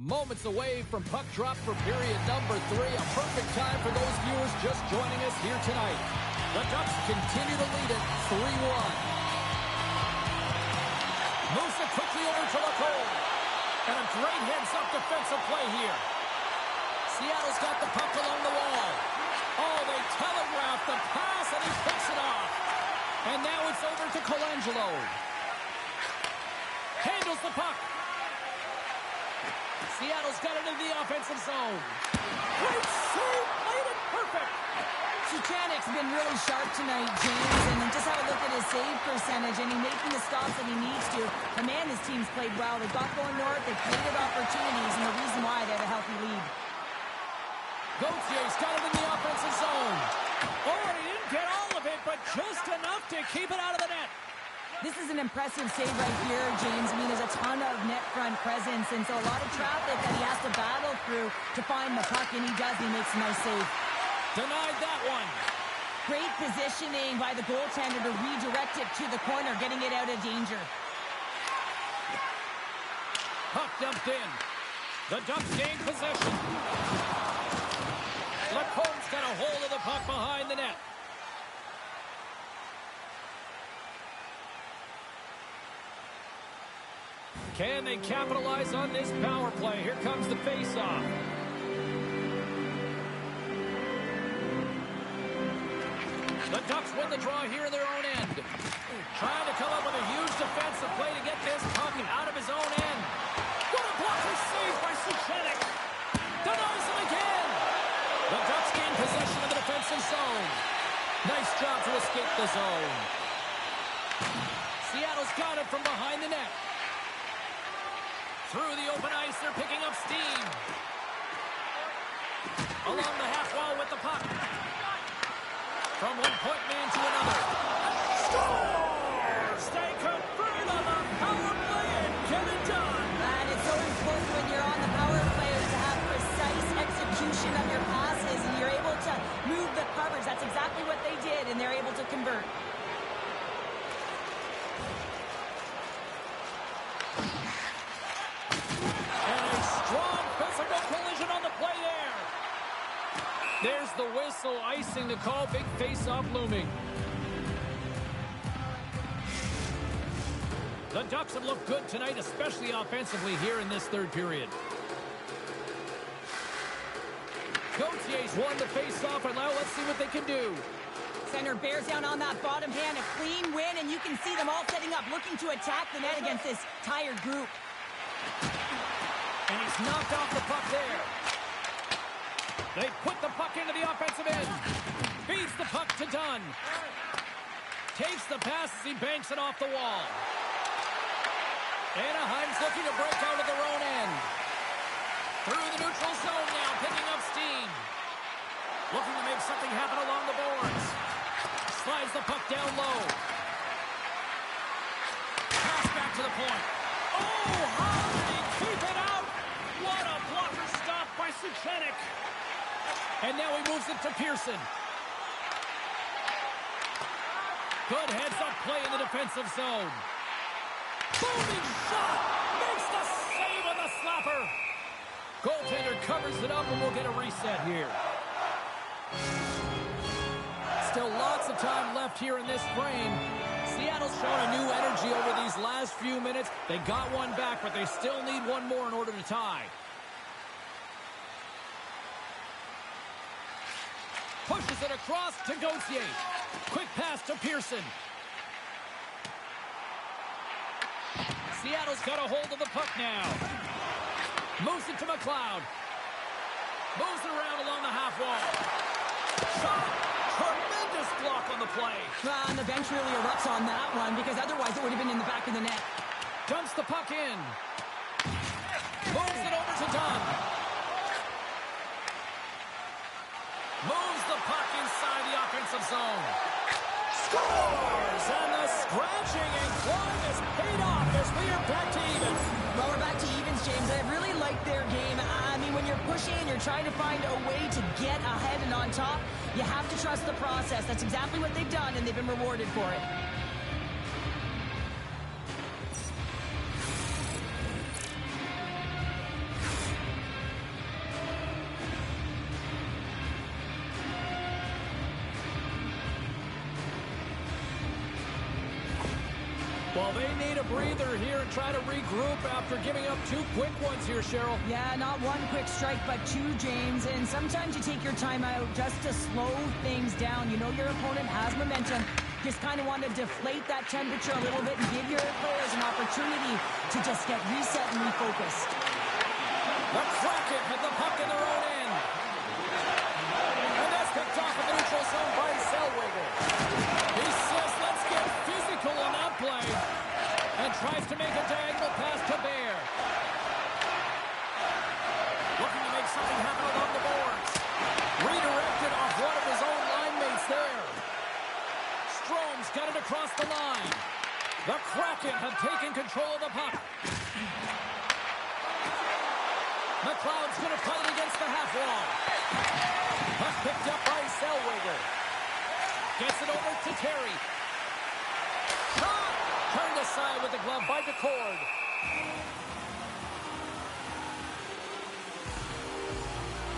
Moments away from puck drop for period number 3. A perfect time for those viewers just joining us here tonight. The Ducks continue to lead it 3-1. Moves it quickly over to Lacombe. And a great heads-up defensive play here. Seattle's got the puck along the wall. Oh, they telegraph the pass, and he picks it off. And now it's over to Colangelo. Handles the puck. Seattle's got it in the offensive zone. Great save, played it perfect. Suchanik's been really sharp tonight, James, and then just have a look at his save percentage, and he's making the stops that he needs to. And man, his team's played well. They got going north, they created opportunities, and the reason why they have a healthy lead. Gautier's got it in the offensive zone. Oh, and he didn't get all of it, but just enough to keep it out of the net. This is an impressive save right here, James. I mean, there's a ton of net front presence, and so a lot of traffic that he has to battle through to find the puck, and he does. He makes a nice save. Denied that one. Great positioning by the goaltender to redirect it to the corner, getting it out of danger. Puck dumped in. The Ducks gain possession. Lacombe's got a hold of the puck behind the net. Can they capitalize on this power play? Here comes the face-off. The Ducks win the draw here in their own end. Trying to come up with a huge defensive play to get this puck out of his own end. What a blocker save by Suchanik. Denied offensive zone. Nice job to escape the zone. Seattle's got it from behind the net. Through the open ice, they're picking up steam. Along the half wall with the puck. From one point man to another. Scores! They convert on the power play and get it done. And it's so important when you're on the power play to have precise execution of your passes, and you're able to move the coverage. That's exactly what they did, and they're able to convert. There's the whistle, icing the call, big face-off looming. The Ducks have looked good tonight, especially offensively here in this third period. Gautier's won the face-off, and now let's see what they can do. Center bears down on that bottom hand, a clean win, and you can see them all setting up, looking to attack the net against this tired group. And he's knocked off the puck there. They put the puck into the offensive end. Feeds the puck to Dunn. Takes the pass as he banks it off the wall. Anaheim's looking to break out of their own end. Through the neutral zone now, picking up steam. Looking to make something happen along the boards. Slides the puck down low. Pass back to the point. Oh, how did he keep it out? What a blocker stop by Suchenik. And now he moves it to Pearson. Good heads-up play in the defensive zone. Booming shot! Makes the save on the slapper. Goaltender covers it up, and we'll get a reset here. Still lots of time left here in this frame. Seattle's shown a new energy over these last few minutes. They got one back, but they still need one more in order to tie. Pushes it across to Gauthier. Quick pass to Pearson. Seattle's got a hold of the puck now. Moves it to McLeod. Moves it around along the half wall. Shot! Tremendous block on the play. And the bench really erupts on that one, because otherwise it would have been in the back of the net. Dumps the puck in. Moves it over to Dunn. Moves the puck inside the offensive zone. Scores! And the scratching and clawing is paid off as we are back to even. Well, we're back to evens, James. I really like their game. I mean, when you're pushing and you're trying to find a way to get ahead and on top, you have to trust the process. That's exactly what they've done, and they've been rewarded for it. Well, they need a breather here and try to regroup after giving up two quick ones here, Cheryl. Yeah, not one quick strike, but two, James. And sometimes you take your time out just to slow things down. You know your opponent has momentum. Just kind of want to deflate that temperature a little bit and give your players an opportunity to just get reset and refocused. The Kraken had the puck in their own end. And that's picked off in the neutral zone by Zellweger. He says, let's get physical on that play. And tries to make a diagonal pass to Bear. Looking to make something happen along the boards. Redirected off one of his own line mates there. Strome's got it across the line. The Kraken have taken control of the puck. McLeod's going to put it against the half wall. Puck picked up by Zellweger. Gets it over to Terry. Shot! Turned aside with the glove by DeCord.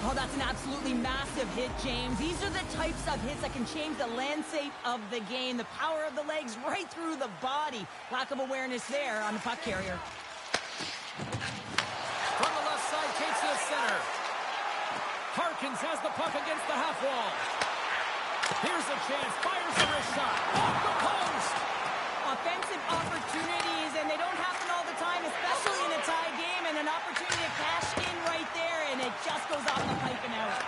Oh, that's an absolutely massive hit, James. These are the types of hits that can change the landscape of the game. The power of the legs right through the body. Lack of awareness there on the puck carrier. From the left side, takes to the center. Harkins has the puck against the half wall. Here's a chance. Fires a wrist shot. Off the post. Offensive opportunities, and they don't happen all the time, especially in a tie game, and an opportunity to cash in right there, and it just goes off the pipe and out.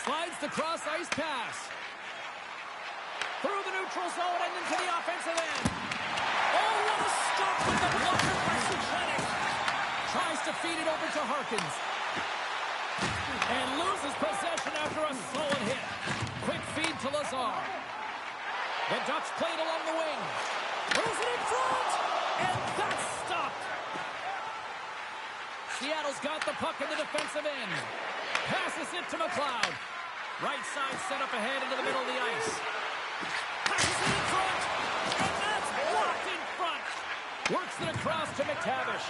Slides the cross ice pass. Through the neutral zone and into the offensive end. Oh, what a stop with the blocker by Suchanek. Tries to feed it over to Harkins. And loses possession after a solid hit. Quick feed to Lazar. The Ducks played along the wing. Moves it in front. And that's stopped. Seattle's got the puck in the defensive end. Passes it to McLeod. Right side set up ahead into the middle of the ice. Passes it in front. And that's blocked in front. Works it across to McTavish.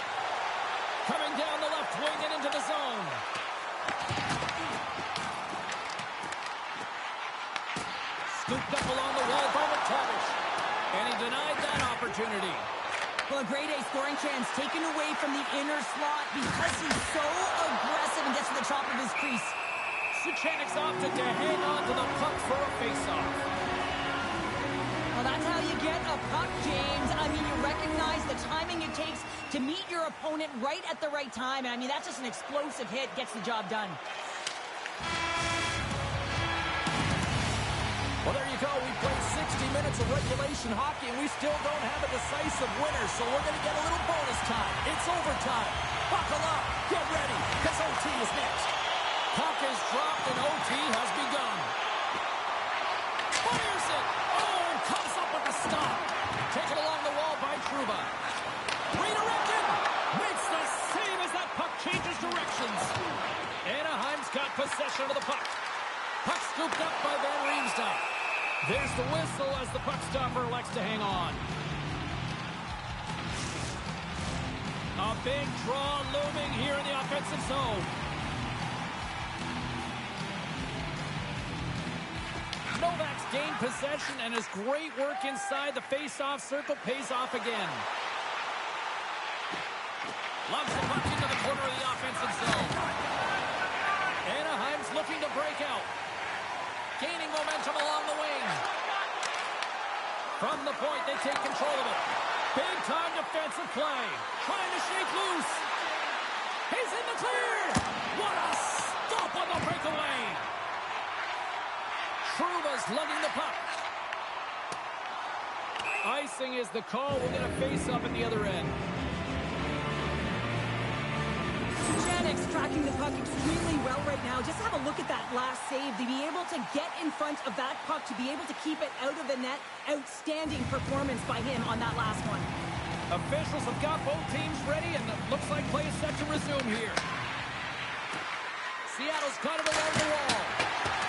Coming down the left wing and into the zone. Scooped up along the wall by McTavish. And he denied that opportunity. Well, a grade A scoring chance taken away from the inner slot because he's so aggressive and gets to the top of his crease. Suchanek's opted to hang on to the puck for a faceoff. Well, that's how you get a puck, James. I mean, you recognize the timing it takes to meet your opponent right at the right time. And I mean, that's just an explosive hit, gets the job done. Well, there you go. We played 60 minutes of regulation hockey, and we still don't have a decisive winner, so we're going to get a little bonus time. It's overtime. Buckle up. Get ready, because OT is next. Puck is dropped, and OT has begun. Fires it. Oh, and comes up with a stop. Taken along the wall by Trouba. Redirected. Makes the save as that puck changes directions. Anaheim's got possession of the puck. Puck scooped up by Van Riemsdyk. There's the whistle as the puck stopper elects to hang on. A big draw looming here in the offensive zone. Novak's gained possession, and his great work inside the face-off circle pays off again. Loves the puck into the corner of the offensive zone. Anaheim's looking to break out. Gaining momentum along the wing. From the point, they take control of it. Big-time defensive play. Trying to shake loose. He's in the clear. What a stop on the breakaway. Trouba's lugging the puck. Icing is the call. We're going to face up at the other end. Suchanek's tracking the puck extremely well right now. Just have a look at that last save. To be able to get in front of that puck, to be able to keep it out of the net, outstanding performance by him on that last one. Officials have got both teams ready, and it looks like play is set to resume here. Seattle's got it along the wall.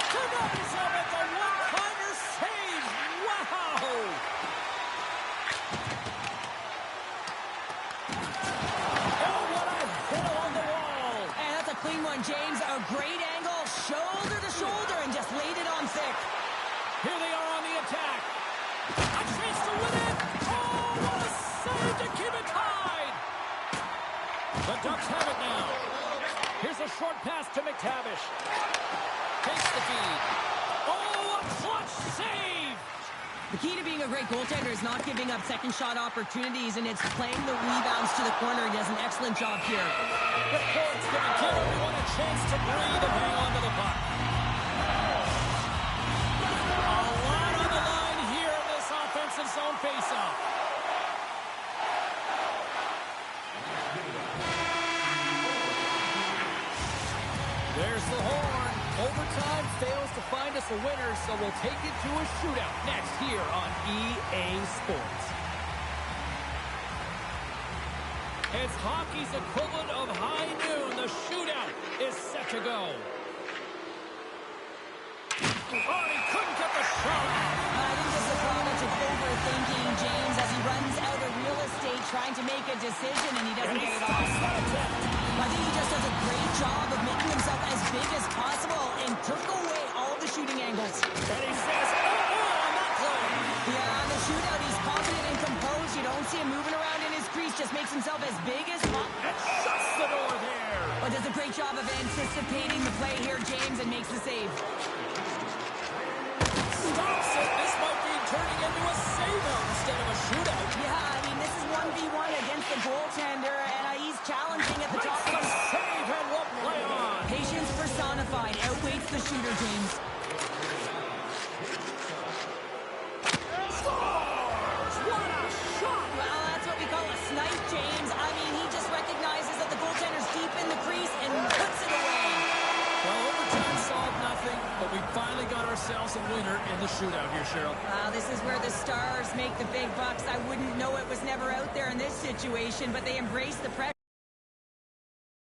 Denies him at the one-timer save. Wow! Clean one, James. A great angle, shoulder to shoulder, and just laid it on thick. Here they are on the attack. A chance to win it. Oh, what a save to keep it tied. The Ducks have it now. Here's a short pass to McTavish. Takes the feed. Oh, a clutch save. The key to being a great goaltender is not giving up second shot opportunities, and it's playing the rebounds to the corner. He does an excellent job here. Reports going to give everyone a chance to breathe and hang on to the puck. A lot on the line here in this offensive zone faceoff. There's the horn. Overtime fails to find us a winner, so we'll take it to a shootout next here on EA Sports. It's hockey's equivalent of high noon. The shootout is set to go. Oh, he couldn't get the shot off. I think this is a product of overthinking, James, as he runs out of real estate trying to make a decision, and he doesn't get it off. I think he just does a great job of making himself as big as possible and took away all the shooting angles. And he says, oh, on that play. Yeah, on the shootout, he's confident and composed. You don't see him moving around in his crease, just makes himself as big as possible. And shuts the door there. But does a great job of anticipating the play here, James, and makes the save. Stops it. This might be turning into a save-out instead of a shootout. Yeah, I mean, this is 1v1 against the goaltender, and he's challenging at the top. Makes the save, and we'll play on. Patience for Sana. personified outweighs the shooter, James. Scores! What a shot! Well, that's what we call a snipe, James. I mean, he just recognizes that the goaltender's deep in the crease and puts it away. Well, overtime solved nothing, but we finally got ourselves a winner in the shootout here, Cheryl. Wow, this is where the stars make the big bucks. I wouldn't know it was never out there in this situation, but they embrace the pressure.